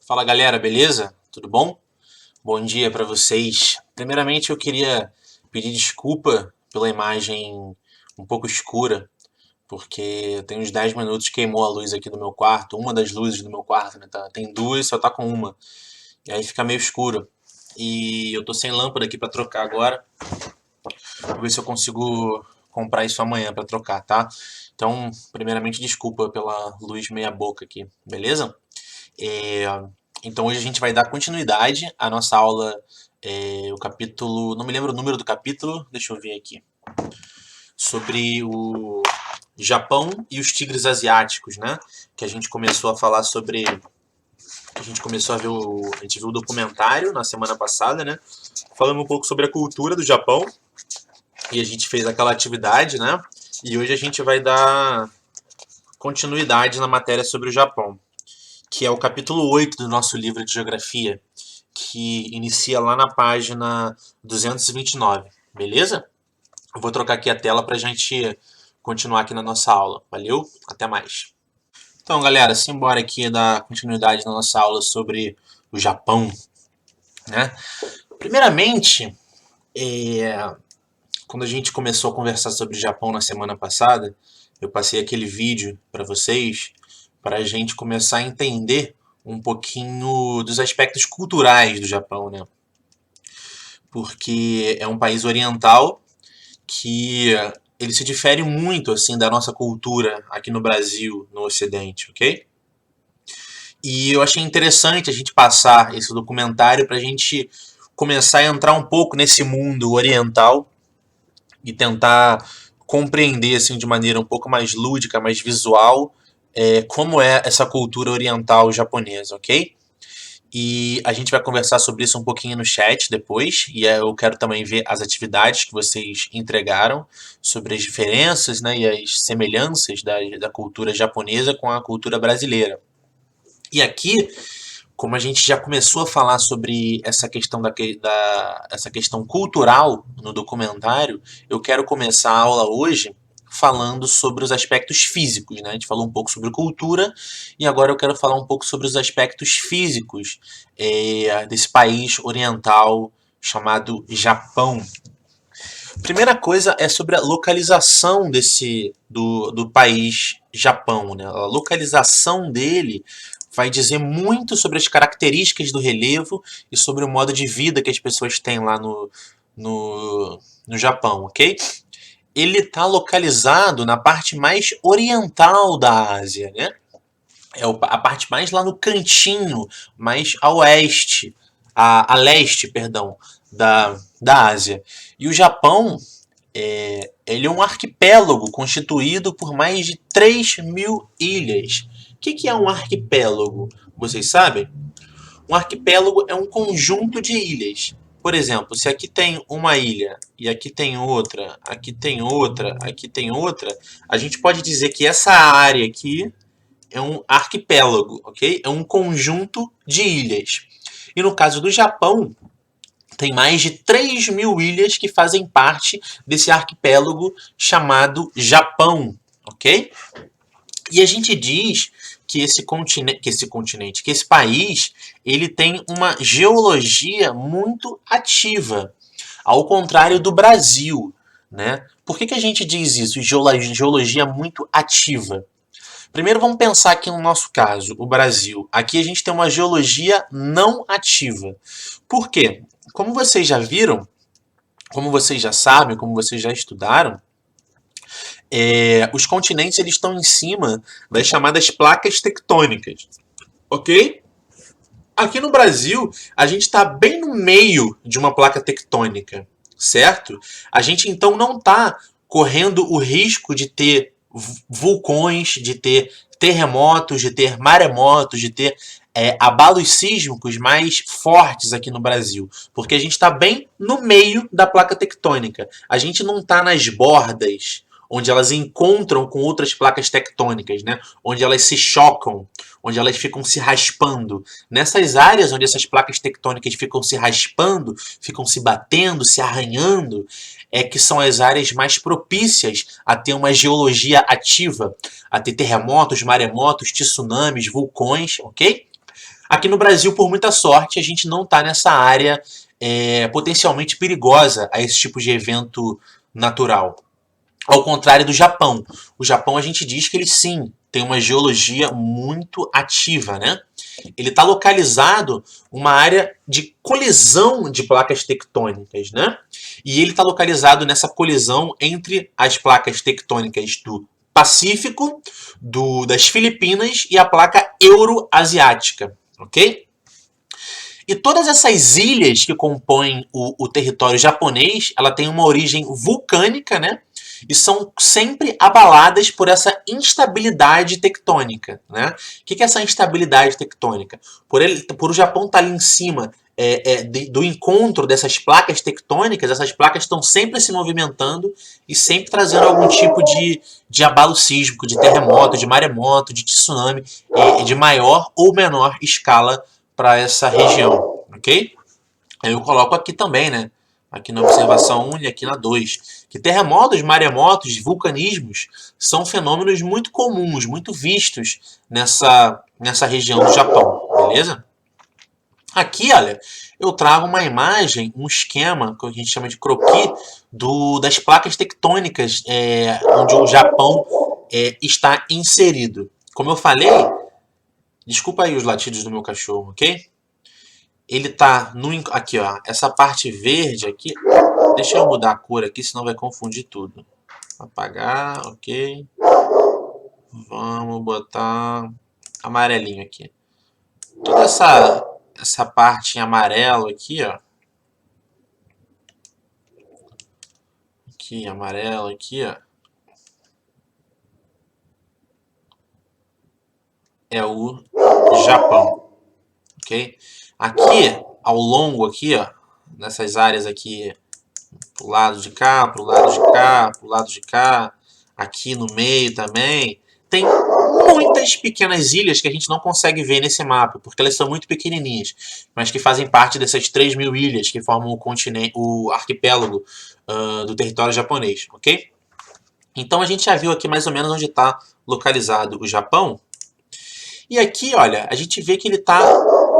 Fala galera, beleza? Tudo bom? Bom dia para vocês. Primeiramente eu queria pedir desculpa pela imagem um pouco escura, porque tem uns 10 minutos queimou a luz aqui do meu quarto, uma das luzes do meu quarto, né? Tem duas, só tá com uma. E aí fica meio escuro. E eu tô sem lâmpada aqui para trocar agora. Vou ver se eu consigo comprar isso amanhã para trocar, tá? Então, primeiramente desculpa pela luz meia boca aqui, beleza? É, então hoje a gente vai dar continuidade à nossa aula, o capítulo, não me lembro o número do capítulo, deixa eu ver aqui, sobre o Japão e os tigres asiáticos, né? Que a gente começou a falar sobre, a gente começou a ver a gente viu o documentário na semana passada, né? Falando um pouco sobre a cultura do Japão e a gente fez aquela atividade, né? E hoje a gente vai dar continuidade na matéria sobre o Japão, que é o capítulo 8 do nosso livro de geografia, que inicia lá na página 229, beleza? Eu vou trocar aqui a tela para a gente continuar aqui na nossa aula. Valeu? Até mais. Então, galera, simbora aqui dar continuidade na nossa aula sobre o Japão, né? Primeiramente, quando a gente começou a conversar sobre o Japão na semana passada, eu passei aquele vídeo para vocês para a gente começar a entender um pouquinho dos aspectos culturais do Japão, né? Porque é um país oriental que ele se difere muito assim da nossa cultura aqui no Brasil, no Ocidente, ok? E eu achei interessante a gente passar esse documentário para a gente começar a entrar um pouco nesse mundo oriental e tentar compreender assim de maneira um pouco mais lúdica, mais visual, como é essa cultura oriental japonesa, ok? E a gente vai conversar sobre isso um pouquinho no chat depois. E eu quero também ver as atividades que vocês entregaram sobre as diferenças, né, e as semelhanças da cultura japonesa com a cultura brasileira. E aqui, como a gente já começou a falar sobre essa questão essa questão cultural no documentário, eu quero começar a aula hoje falando sobre os aspectos físicos, né? A gente falou um pouco sobre cultura e agora eu quero falar um pouco sobre os aspectos físicos desse país oriental chamado Japão. Primeira coisa é sobre a localização do país Japão, né? A localização dele vai dizer muito sobre as características do relevo e sobre o modo de vida que as pessoas têm lá no Japão, ok? Ele está localizado na parte mais oriental da Ásia, né? É a parte mais lá no cantinho, mais a oeste, a leste, perdão, da Ásia. E o Japão, ele é um arquipélago constituído por mais de 3.000 ilhas. O que é um arquipélago? Vocês sabem? Um arquipélago é um conjunto de ilhas. Por exemplo, se aqui tem uma ilha e aqui tem outra, aqui tem outra, aqui tem outra, a gente pode dizer que essa área aqui é um arquipélago, ok? É um conjunto de ilhas. E no caso do Japão, tem mais de 3.000 ilhas que fazem parte desse arquipélago chamado Japão, ok? E a gente diz que esse país, ele tem uma geologia muito ativa, ao contrário do Brasil, né? Por que a gente diz isso? Geologia muito ativa. Primeiro vamos pensar aqui no nosso caso, o Brasil. Aqui a gente tem uma geologia não ativa. Por quê? Como vocês já viram, como vocês já sabem, como vocês já estudaram, os continentes eles estão em cima das chamadas placas tectônicas, ok? Aqui no Brasil, a gente está bem no meio de uma placa tectônica, certo? A gente então não está correndo o risco de ter vulcões, de ter terremotos, de ter maremotos, de ter abalos sísmicos mais fortes aqui no Brasil, porque a gente está bem no meio da placa tectônica. A gente não está nas bordas, onde elas encontram com outras placas tectônicas, né? Onde elas se chocam, onde elas ficam se raspando. Nessas áreas onde essas placas tectônicas ficam se raspando, ficam se batendo, se arranhando, é que são as áreas mais propícias a ter uma geologia ativa, a ter terremotos, maremotos, tsunamis, vulcões, ok? Aqui no Brasil, por muita sorte, a gente não está nessa área potencialmente perigosa a esse tipo de evento natural. Ao contrário do Japão. O Japão, a gente diz que ele sim tem uma geologia muito ativa, né? Ele está localizado uma área de colisão de placas tectônicas, né? E ele está localizado nessa colisão entre as placas tectônicas do Pacífico, das Filipinas e a placa euroasiática, ok? E todas essas ilhas que compõem o território japonês, ela tem uma origem vulcânica, né? E são sempre abaladas por essa instabilidade tectônica, né? O que é essa instabilidade tectônica? Por o Japão estar ali em cima do encontro dessas placas tectônicas, essas placas estão sempre se movimentando e sempre trazendo algum tipo de abalo sísmico, de terremoto, de maremoto, de tsunami, de maior ou menor escala para essa região, ok? Eu coloco aqui também, né? Aqui na observação 1 e aqui na 2, que terremotos, maremotos, vulcanismos são fenômenos muito comuns, muito vistos nessa região do Japão, beleza? Aqui, olha, eu trago uma imagem, um esquema, que a gente chama de croquis, das placas tectônicas onde o Japão está inserido. Como eu falei, desculpa aí os latidos do meu cachorro, ok? Ele tá aqui, ó, essa parte verde aqui. Deixa eu mudar a cor aqui, senão vai confundir tudo. Apagar, ok. Vamos botar amarelinho aqui. Toda essa parte em amarelo aqui, ó. Aqui, amarelo aqui, ó. É o Japão, ok? Aqui, ao longo aqui, ó, nessas áreas aqui, pro lado de cá, pro lado de cá, pro lado de cá, aqui no meio também, tem muitas pequenas ilhas que a gente não consegue ver nesse mapa, porque elas são muito pequenininhas, mas que fazem parte dessas 3.000 ilhas que formam o continente, o arquipélago do território japonês, ok? Então a gente já viu aqui mais ou menos onde está localizado o Japão. E aqui, olha, a gente vê que ele está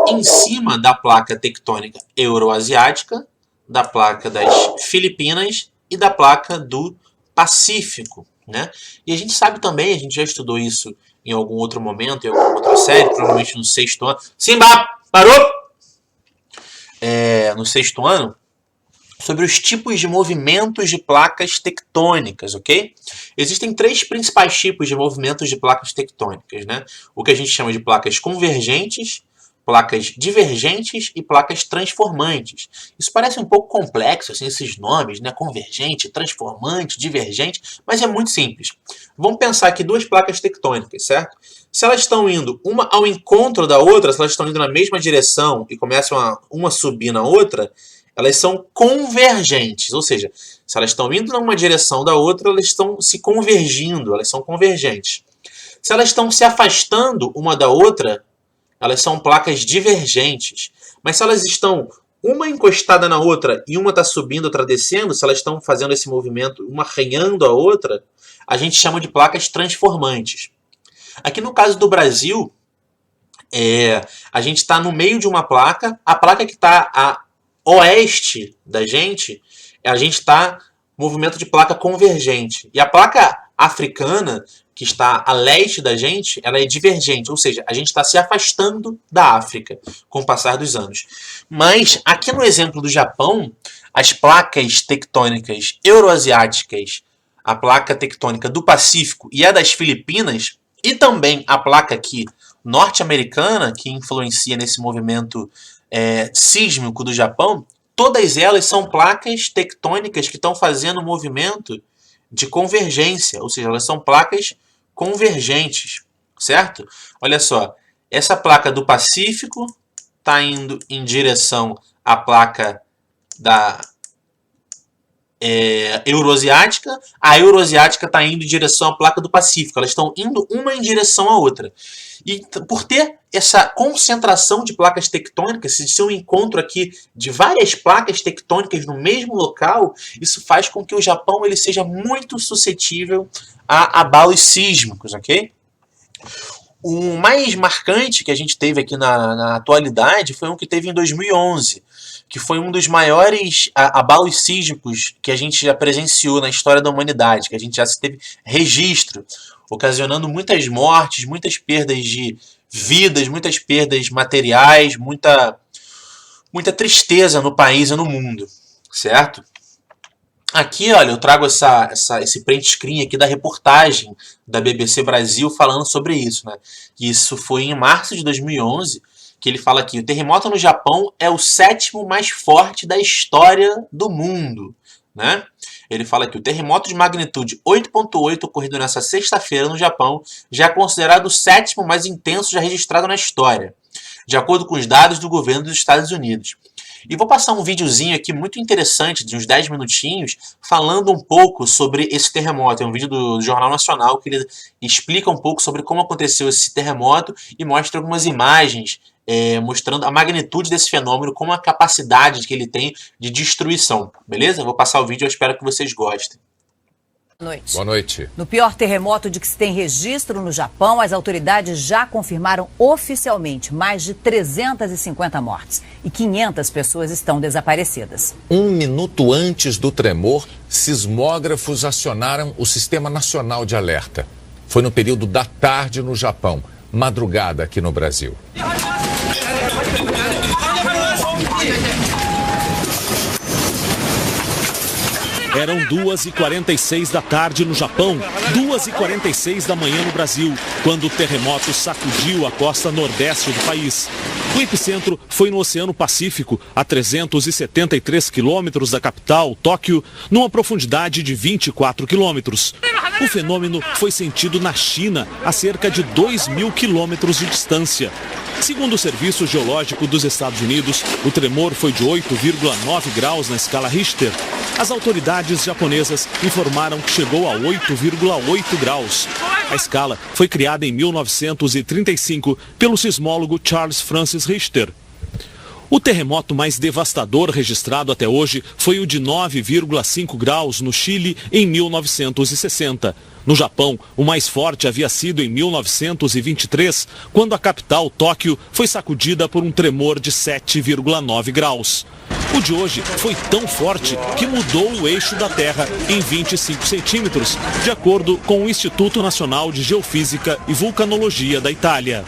em cima da placa tectônica euroasiática, da placa das Filipinas e da placa do Pacífico, né? E a gente sabe também, a gente já estudou isso em algum outro momento, em alguma outra série, provavelmente no 6º ano. Simba! Parou! No 6º ano, sobre os tipos de movimentos de placas tectônicas, ok? Existem 3 principais tipos de movimentos de placas tectônicas, né? O que a gente chama de placas convergentes, placas divergentes e placas transformantes. Isso parece um pouco complexo, assim, esses nomes, né? Convergente, transformante, divergente, mas é muito simples. Vamos pensar aqui 2 placas tectônicas, certo? Se elas estão indo uma ao encontro da outra, se elas estão indo na mesma direção e começam uma subir na outra, elas são convergentes, ou seja, se elas estão indo numa direção da outra, elas estão se convergindo, elas são convergentes. Se elas estão se afastando uma da outra, elas são placas divergentes. Mas se elas estão uma encostada na outra e uma está subindo, outra descendo, se elas estão fazendo esse movimento, uma arranhando a outra, a gente chama de placas transformantes. Aqui no caso do Brasil, a gente está no meio de uma placa, a placa que está a oeste da gente, a gente está movimento de placa convergente. E a placa africana, que está a leste da gente, ela é divergente, ou seja, a gente está se afastando da África com o passar dos anos. Mas aqui no exemplo do Japão, as placas tectônicas euroasiáticas, a placa tectônica do Pacífico e a das Filipinas, e também a placa aqui norte-americana, que influencia nesse movimento sísmico do Japão, todas elas são placas tectônicas que estão fazendo um movimento de convergência, ou seja, elas são placas convergentes, certo? Olha só, essa placa do Pacífico está indo em direção à placa da euroasiática, a euroasiática está indo em direção à placa do Pacífico, elas estão indo uma em direção à outra. E por ter essa concentração de placas tectônicas, se ser um encontro aqui de várias placas tectônicas no mesmo local, isso faz com que o Japão ele seja muito suscetível a abalos sísmicos, ok? O mais marcante que a gente teve aqui na atualidade foi um que teve em 2011, que foi um dos maiores abalos sísmicos que a gente já presenciou na história da humanidade, que a gente já teve registro, ocasionando muitas mortes, muitas perdas de vidas, muitas perdas materiais, muita tristeza no país e no mundo, certo? Aqui, olha, eu trago esse print screen aqui da reportagem da BBC Brasil falando sobre isso, né? Isso foi em março de 2011, que ele fala aqui: o terremoto no Japão é o 7º mais forte da história do mundo, né? Ele fala que o terremoto de magnitude 8.8 ocorrido nessa sexta-feira no Japão já é considerado o 7º mais intenso já registrado na história, de acordo com os dados do governo dos Estados Unidos. E vou passar um videozinho aqui muito interessante, de uns 10 minutinhos, falando um pouco sobre esse terremoto. É um vídeo do Jornal Nacional que ele explica um pouco sobre como aconteceu esse terremoto e mostra algumas imagens mostrando a magnitude desse fenômeno, como a capacidade que ele tem de destruição. Beleza? Eu vou passar o vídeo, eu espero que vocês gostem. Boa noite. Boa noite. No pior terremoto de que se tem registro no Japão, as autoridades já confirmaram oficialmente mais de 350 mortes e 500 pessoas estão desaparecidas. 1 minuto antes do tremor, sismógrafos acionaram o Sistema Nacional de Alerta. Foi no período da tarde no Japão, madrugada aqui no Brasil. Eram 2h46 da tarde no Japão, 2h46 da manhã no Brasil, quando o terremoto sacudiu a costa nordeste do país. O epicentro foi no Oceano Pacífico, a 373 quilômetros da capital, Tóquio, numa profundidade de 24 quilômetros. O fenômeno foi sentido na China, a cerca de 2.000 quilômetros de distância. Segundo o Serviço Geológico dos Estados Unidos, o tremor foi de 8,9 graus na escala Richter. As autoridades japonesas informaram que chegou a 8,8 graus. A escala foi criada em 1935 pelo sismólogo Charles Francis Richter. O terremoto mais devastador registrado até hoje foi o de 9,5 graus no Chile em 1960. No Japão, o mais forte havia sido em 1923, quando a capital, Tóquio, foi sacudida por um tremor de 7,9 graus. O de hoje foi tão forte que mudou o eixo da Terra em 25 centímetros, de acordo com o Instituto Nacional de Geofísica e Vulcanologia da Itália.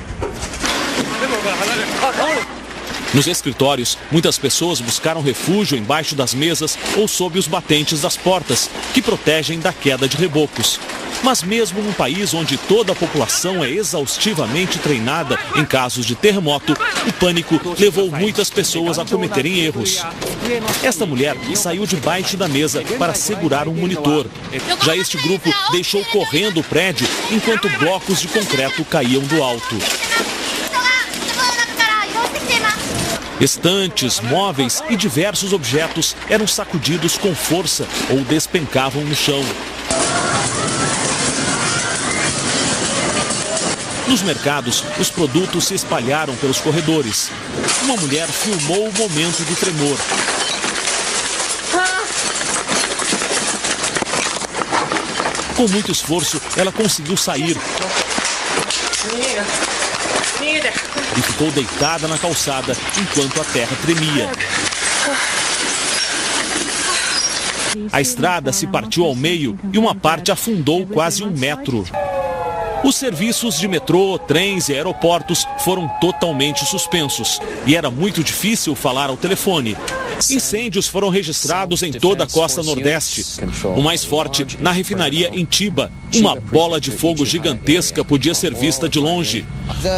Nos escritórios, muitas pessoas buscaram refúgio embaixo das mesas ou sob os batentes das portas, que protegem da queda de rebocos. Mas mesmo num país onde toda a população é exaustivamente treinada em casos de terremoto, o pânico levou muitas pessoas a cometerem erros. Esta mulher saiu debaixo da mesa para segurar um monitor. Já este grupo deixou correndo o prédio enquanto blocos de concreto caíam do alto. Estantes, móveis e diversos objetos eram sacudidos com força ou despencavam no chão. Nos mercados, os produtos se espalharam pelos corredores. Uma mulher filmou o momento do tremor. Com muito esforço, ela conseguiu sair e ficou deitada na calçada enquanto a terra tremia. A estrada se partiu ao meio e uma parte afundou quase 1 metro. Os serviços de metrô, trens e aeroportos foram totalmente suspensos e era muito difícil falar ao telefone. Incêndios foram registrados em toda a costa nordeste. O mais forte na refinaria em Chiba. Uma bola de fogo gigantesca podia ser vista de longe.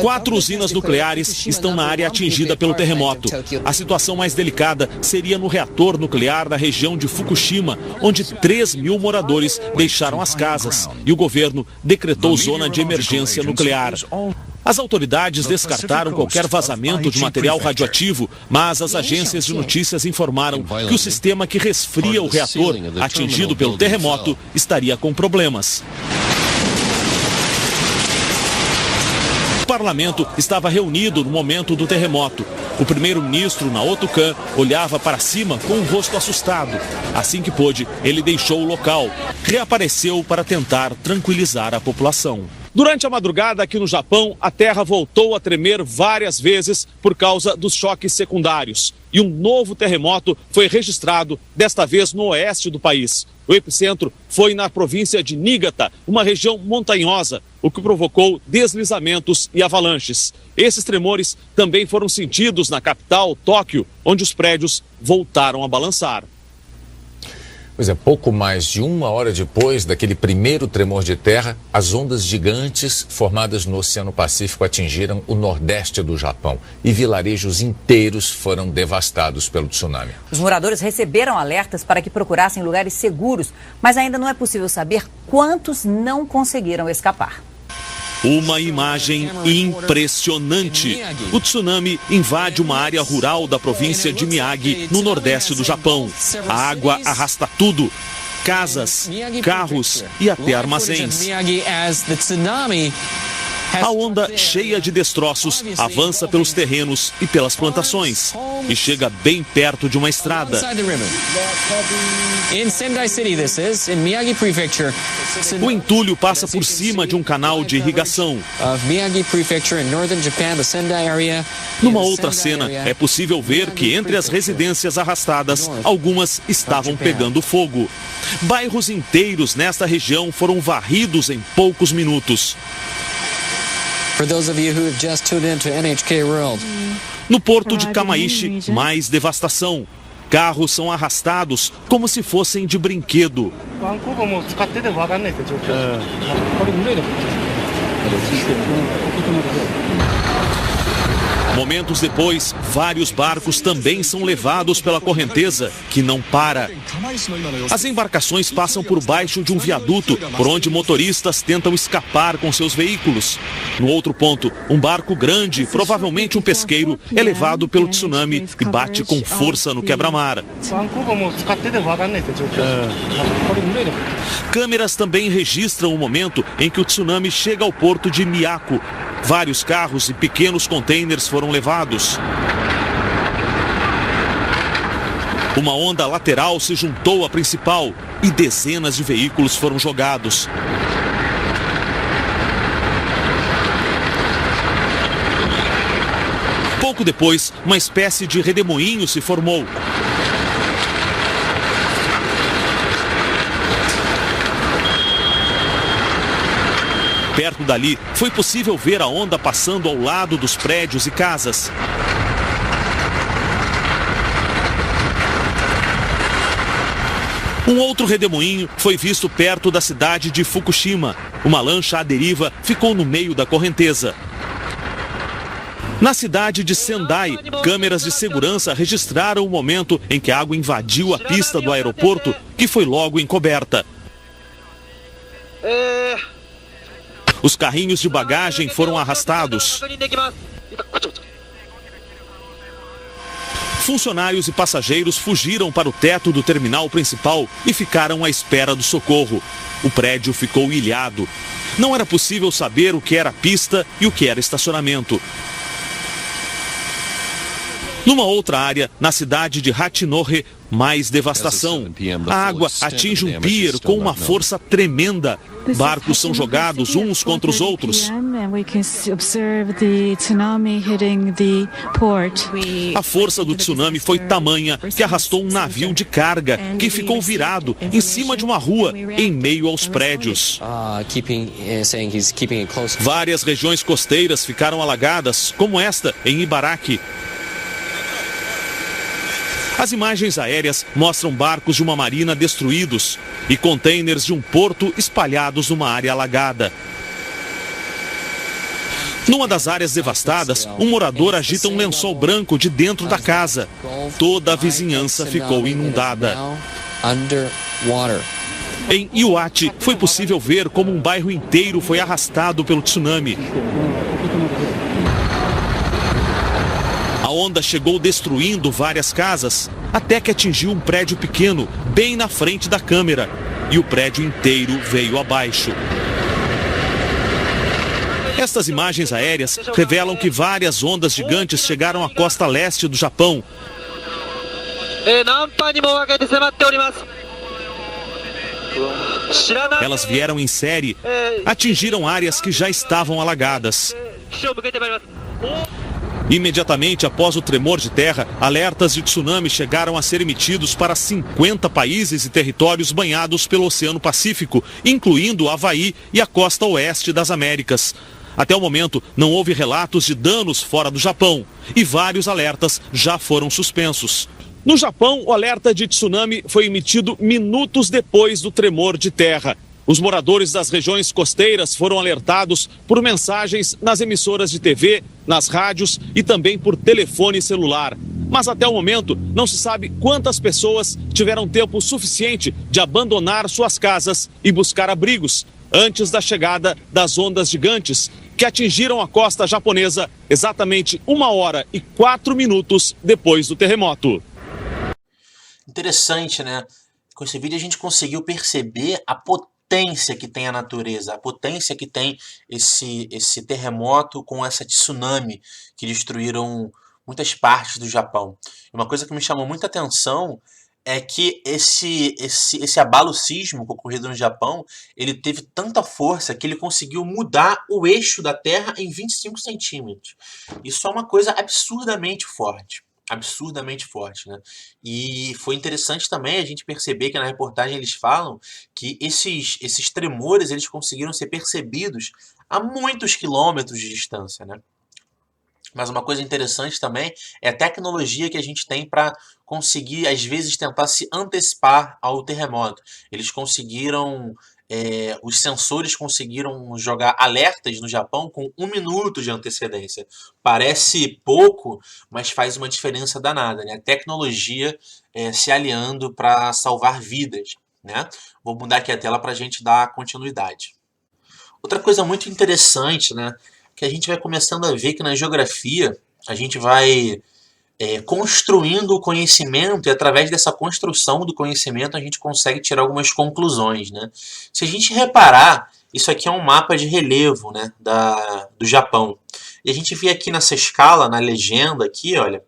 4 usinas nucleares estão na área atingida pelo terremoto. A situação mais delicada seria no reator nuclear da região de Fukushima, onde 3.000 moradores deixaram as casas e o governo decretou zona de emergência nuclear. As autoridades descartaram qualquer vazamento de material radioativo, mas as agências de notícias informaram que o sistema que resfria o reator, atingido pelo terremoto, estaria com problemas. O parlamento estava reunido no momento do terremoto. O primeiro-ministro, Naoto Kan, olhava para cima com o rosto assustado. Assim que pôde, ele deixou o local. Reapareceu para tentar tranquilizar a população. Durante a madrugada aqui no Japão, a terra voltou a tremer várias vezes por causa dos choques secundários. E um novo terremoto foi registrado, desta vez no oeste do país. O epicentro foi na província de Niigata, uma região montanhosa, o que provocou deslizamentos e avalanches. Esses tremores também foram sentidos na capital, Tóquio, onde os prédios voltaram a balançar. Pois é, pouco mais de uma hora depois daquele primeiro tremor de terra, as ondas gigantes formadas no Oceano Pacífico atingiram o nordeste do Japão e vilarejos inteiros foram devastados pelo tsunami. Os moradores receberam alertas para que procurassem lugares seguros, mas ainda não é possível saber quantos não conseguiram escapar. Uma imagem impressionante. O tsunami invade uma área rural da província de Miyagi, no nordeste do Japão. A água arrasta tudo: casas, carros e até armazéns. A onda, cheia de destroços, avança pelos terrenos e pelas plantações e chega bem perto de uma estrada. O entulho passa por cima de um canal de irrigação. Numa outra cena, é possível ver que entre as residências arrastadas, algumas estavam pegando fogo. Bairros inteiros nesta região foram varridos em poucos minutos. No porto de Kamaishi, mais devastação. Carros são arrastados como se fossem de brinquedo. Momentos depois, vários barcos também são levados pela correnteza, que não para. As embarcações passam por baixo de um viaduto, por onde motoristas tentam escapar com seus veículos. No outro ponto, um barco grande, provavelmente um pesqueiro, é levado pelo tsunami e bate com força no quebra-mar. Câmeras também registram o momento em que o tsunami chega ao porto de Miyako. Vários carros e pequenos contêineres foram levados. Uma onda lateral se juntou à principal e dezenas de veículos foram jogados. Pouco depois, uma espécie de redemoinho se formou. Perto dali, foi possível ver a onda passando ao lado dos prédios e casas. Um outro redemoinho foi visto perto da cidade de Fukushima. Uma lancha à deriva ficou no meio da correnteza. Na cidade de Sendai, câmeras de segurança registraram o momento em que a água invadiu a pista do aeroporto, que foi logo encoberta. Os carrinhos de bagagem foram arrastados. Funcionários e passageiros fugiram para o teto do terminal principal e ficaram à espera do socorro. O prédio ficou ilhado. Não era possível saber o que era pista e o que era estacionamento. Numa outra área, na cidade de Hachinohe, mais devastação. A água atinge um pier com uma força tremenda. Barcos são jogados uns contra os outros. A força do tsunami foi tamanha que arrastou um navio de carga que ficou virado em cima de uma rua em meio aos prédios. Várias regiões costeiras ficaram alagadas, como esta em Ibaraki. As imagens aéreas mostram barcos de uma marina destruídos e contêineres de um porto espalhados numa área alagada. Numa das áreas devastadas, um morador agita um lençol branco de dentro da casa. Toda a vizinhança ficou inundada. Em Iwate, foi possível ver como um bairro inteiro foi arrastado pelo tsunami. A onda chegou destruindo várias casas, até que atingiu um prédio pequeno, bem na frente da câmera, e o prédio inteiro veio abaixo. Estas imagens aéreas revelam que várias ondas gigantes chegaram à costa leste do Japão. Elas vieram em série, atingiram áreas que já estavam alagadas. Imediatamente após o tremor de terra, alertas de tsunami chegaram a ser emitidos para 50 países e territórios banhados pelo Oceano Pacífico, incluindo o Havaí e a costa oeste das Américas. Até o momento, não houve relatos de danos fora do Japão e vários alertas já foram suspensos. No Japão, o alerta de tsunami foi emitido minutos depois do tremor de terra. Os moradores das regiões costeiras foram alertados por mensagens nas emissoras de TV, nas rádios e também por telefone celular. Mas até o momento não se sabe quantas pessoas tiveram tempo suficiente de abandonar suas casas e buscar abrigos antes da chegada das ondas gigantes que atingiram a costa japonesa exatamente 1h e 4 minutos depois do terremoto. Interessante, né? Com esse vídeo a gente conseguiu perceber a potência que tem a natureza, a potência que tem esse terremoto com essa tsunami que destruíram muitas partes do Japão. Uma coisa que me chamou muita atenção é que esse abalo sísmico ocorrido no Japão, ele teve tanta força que ele conseguiu mudar o eixo da Terra em 25 centímetros. Isso é uma coisa absurdamente forte. Absurdamente forte, né? E foi interessante também a gente perceber que na reportagem eles falam que esses tremores eles conseguiram ser percebidos a muitos quilômetros de distância, né? Mas uma coisa interessante também é a tecnologia que a gente tem para conseguir, às vezes, tentar se antecipar ao terremoto. Eles conseguiram, os sensores conseguiram jogar alertas no Japão com 1 minuto de antecedência. Parece pouco, mas faz uma diferença danada, né? A tecnologia se aliando para salvar vidas, né? Vou mudar aqui a tela para a gente dar continuidade. Outra coisa muito interessante, né? Que a gente vai começando a ver que na geografia a gente vai construindo o conhecimento e através dessa construção do conhecimento a gente consegue tirar algumas conclusões, né? Se a gente reparar, isso aqui é um mapa de relevo, né, do Japão. E a gente vê aqui nessa escala, na legenda aqui, olha,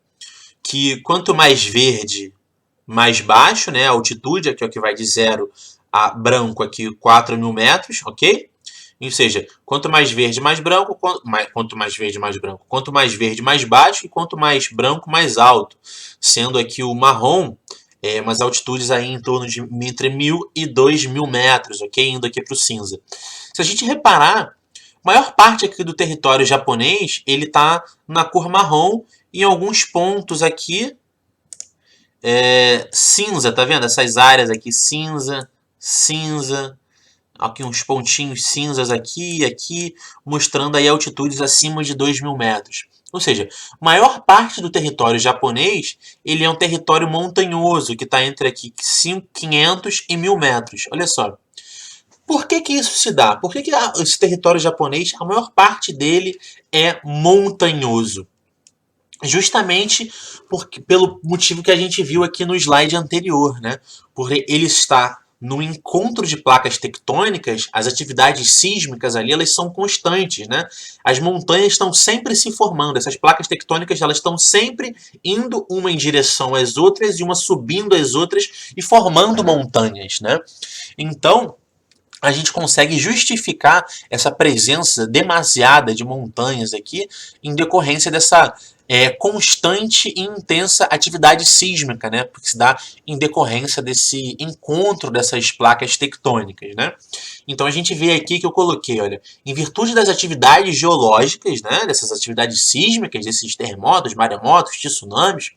que quanto mais verde, mais baixo, né, a altitude, aqui é o que vai de 0 a branco aqui 4.000 metros, ok? Ou seja, quanto mais verde, mais branco, quanto mais verde, mais branco, quanto mais verde, mais baixo, e quanto mais branco, mais alto. Sendo aqui o marrom, umas altitudes aí em torno de entre 1.000 e 2.000 metros, ok? Indo aqui para o cinza. Se a gente reparar, a maior parte aqui do território japonês, ele está na cor marrom, e em alguns pontos aqui, cinza, tá vendo? Essas áreas aqui, cinza, cinza, aqui uns pontinhos cinzas aqui e aqui, mostrando aí altitudes acima de 2.000 metros. Ou seja, a maior parte do território japonês, ele é um território montanhoso, que está entre aqui 500 e 1.000 metros. Olha só. Por que isso se dá? Por que esse território japonês, a maior parte dele é montanhoso? Justamente pelo motivo que a gente viu aqui no slide anterior, né? Porque ele está no encontro de placas tectônicas, as atividades sísmicas ali, elas são constantes, né? As montanhas estão sempre se formando, essas placas tectônicas, elas estão sempre indo uma em direção às outras e uma subindo às outras e formando montanhas, né? Então, a gente consegue justificar essa presença demasiada de montanhas aqui em decorrência dessa constante e intensa atividade sísmica, né? Porque se dá em decorrência desse encontro dessas placas tectônicas, né? Então a gente vê aqui que eu coloquei, olha, em virtude das atividades geológicas, né? Dessas atividades sísmicas, desses terremotos, maremotos, tsunamis,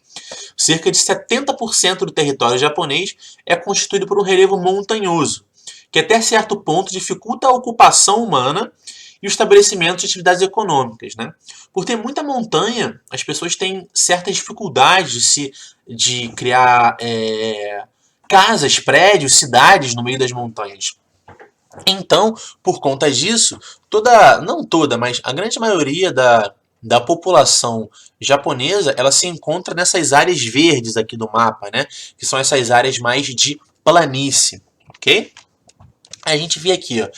cerca de 70% do território japonês é constituído por um relevo montanhoso, que até certo ponto dificulta a ocupação humana e o estabelecimento de atividades econômicas, né? Por ter muita montanha, as pessoas têm certas dificuldades de criar casas, prédios, cidades no meio das montanhas. Então, por conta disso, não toda, mas a grande maioria da população japonesa, ela se encontra nessas áreas verdes aqui do mapa, né? Que são essas áreas mais de planície, ok? A gente vê aqui, ó,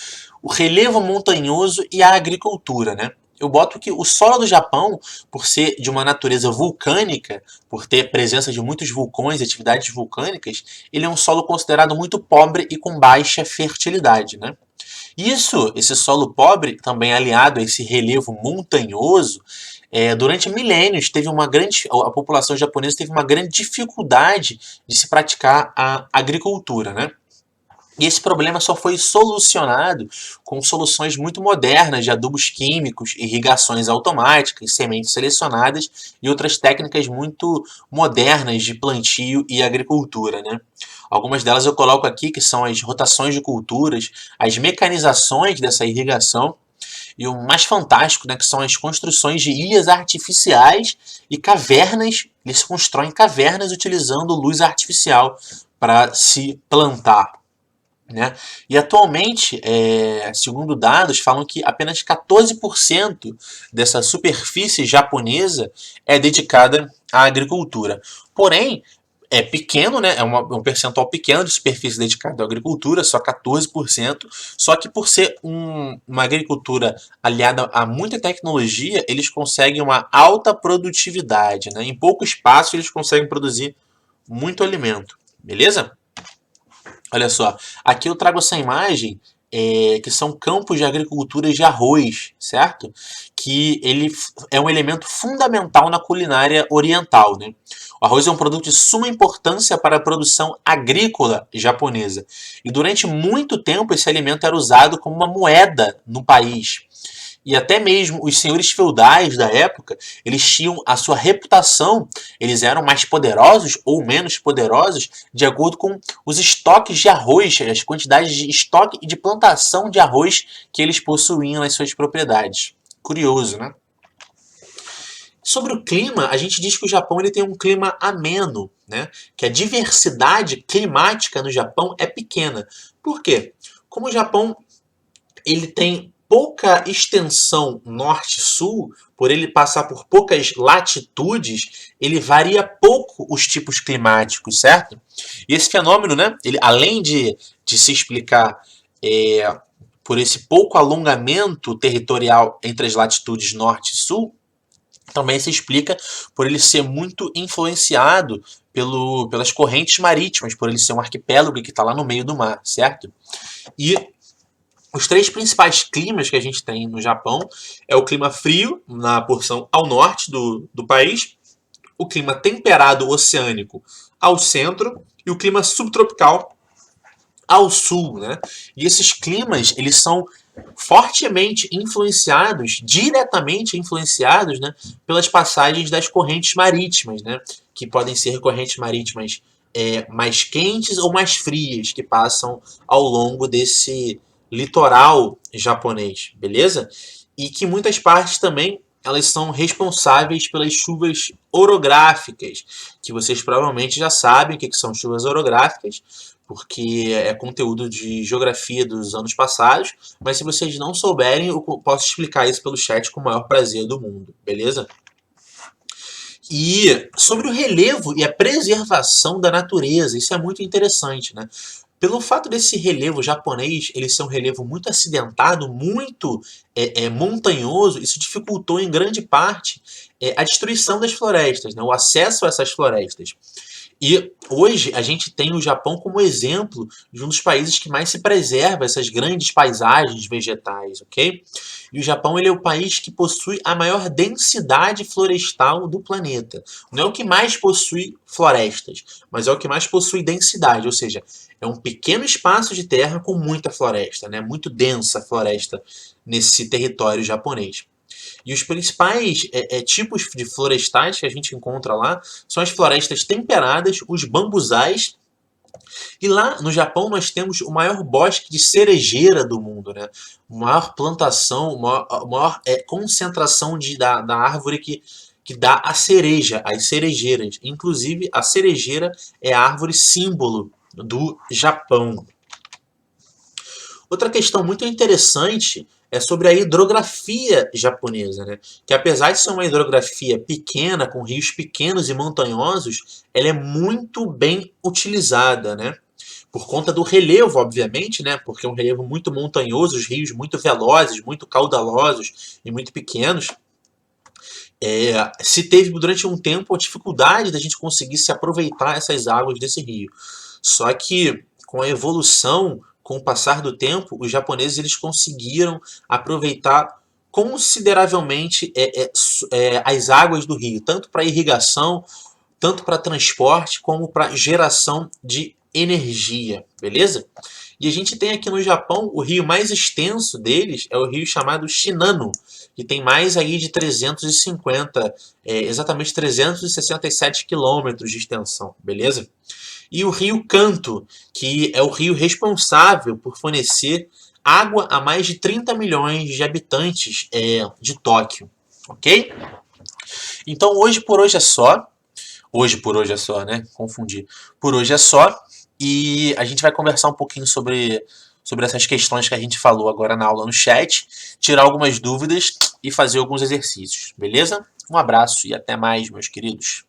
o relevo montanhoso e a agricultura, né? eu boto que o solo do Japão, por ser de uma natureza vulcânica, por ter presença de muitos vulcões e atividades vulcânicas, ele é um solo considerado muito pobre e com baixa fertilidade, né? Esse solo pobre, também aliado a esse relevo montanhoso, durante milênios a população japonesa teve uma grande dificuldade de se praticar a agricultura, né? E esse problema só foi solucionado com soluções muito modernas de adubos químicos, irrigações automáticas, sementes selecionadas e outras técnicas muito modernas de plantio e agricultura, né? Algumas delas eu coloco aqui, que são as rotações de culturas, as mecanizações dessa irrigação, e o mais fantástico, né, que são as construções de ilhas artificiais e cavernas. Eles constroem cavernas utilizando luz artificial para se plantar, né? E atualmente, segundo dados, falam que apenas 14% dessa superfície japonesa é dedicada à agricultura. Porém, é pequeno, né? É um percentual pequeno de superfície dedicada à agricultura, só 14%. Só que por ser uma agricultura aliada a muita tecnologia, eles conseguem uma alta produtividade, né? Em pouco espaço eles conseguem produzir muito alimento, beleza? Olha só, aqui eu trago essa imagem, que são campos de agricultura de arroz, certo? Que ele é um elemento fundamental na culinária oriental, né? O arroz é um produto de suma importância para a produção agrícola japonesa. E durante muito tempo esse alimento era usado como uma moeda no país. E até mesmo os senhores feudais da época, eles tinham a sua reputação, eles eram mais poderosos ou menos poderosos de acordo com os estoques de arroz, as quantidades de estoque e de plantação de arroz que eles possuíam nas suas propriedades. Curioso, né? Sobre o clima, a gente diz que o Japão ele tem um clima ameno, né? Que a diversidade climática no Japão é pequena. Por quê? Como o Japão ele tem pouca extensão norte-sul, por ele passar por poucas latitudes, ele varia pouco os tipos climáticos, certo? E esse fenômeno, né, ele, além de se explicar por esse pouco alongamento territorial entre as latitudes norte e sul, também se explica por ele ser muito influenciado pelas correntes marítimas, por ele ser um arquipélago que está lá no meio do mar, certo? E os três principais climas que a gente tem no Japão é o clima frio, na porção ao norte do país, o clima temperado oceânico ao centro e o clima subtropical ao sul, né? E esses climas, eles são fortemente influenciados, diretamente influenciados, né, pelas passagens das correntes marítimas, né? Que podem ser correntes marítimas mais quentes ou mais frias, que passam ao longo desse litoral japonês, beleza? E que muitas partes também elas são responsáveis pelas chuvas orográficas, que vocês provavelmente já sabem o que são chuvas orográficas, porque é conteúdo de geografia dos anos passados, mas se vocês não souberem, eu posso explicar isso pelo chat com o maior prazer do mundo, beleza? E sobre o relevo e a preservação da natureza, isso é muito interessante, né? Pelo fato desse relevo japonês ele ser um relevo muito acidentado, muito montanhoso, isso dificultou em grande parte a destruição das florestas, né? O acesso a essas florestas. E hoje a gente tem o Japão como exemplo de um dos países que mais se preserva essas grandes paisagens vegetais, ok? E o Japão ele é o país que possui a maior densidade florestal do planeta. Não é o que mais possui florestas, mas é o que mais possui densidade, ou seja, é um pequeno espaço de terra com muita floresta, né? Muito densa a floresta nesse território japonês. E os principais tipos de florestais que a gente encontra lá são as florestas temperadas, os bambuzais. E lá no Japão nós temos o maior bosque de cerejeira do mundo, né? Maior plantação, maior concentração da árvore que dá a cereja, as cerejeiras. Inclusive a cerejeira é a árvore símbolo do Japão. Outra questão muito interessante é sobre a hidrografia japonesa, né? Que apesar de ser uma hidrografia pequena, com rios pequenos e montanhosos, ela é muito bem utilizada, né? por conta do relevo, obviamente, né? Porque é um relevo muito montanhoso, os rios muito velozes, muito caudalosos e muito pequenos. Se teve durante um tempo a dificuldade da gente conseguir se aproveitar essas águas desse rio. Só que com a evolução, com o passar do tempo, os japoneses eles conseguiram aproveitar consideravelmente as águas do rio, tanto para irrigação, tanto para transporte, como para geração de energia, beleza? E a gente tem aqui no Japão, o rio mais extenso deles é o rio chamado Shinano, que tem mais aí de 350, exatamente 367 quilômetros de extensão, beleza? E o rio Kanto, que é o rio responsável por fornecer água a mais de 30 milhões de habitantes de Tóquio, ok? Então hoje por hoje é só. Hoje por hoje é só, né? Confundi. Por hoje é só. E a gente vai conversar um pouquinho sobre essas questões que a gente falou agora na aula no chat, tirar algumas dúvidas e fazer alguns exercícios, beleza? Um abraço e até mais, meus queridos.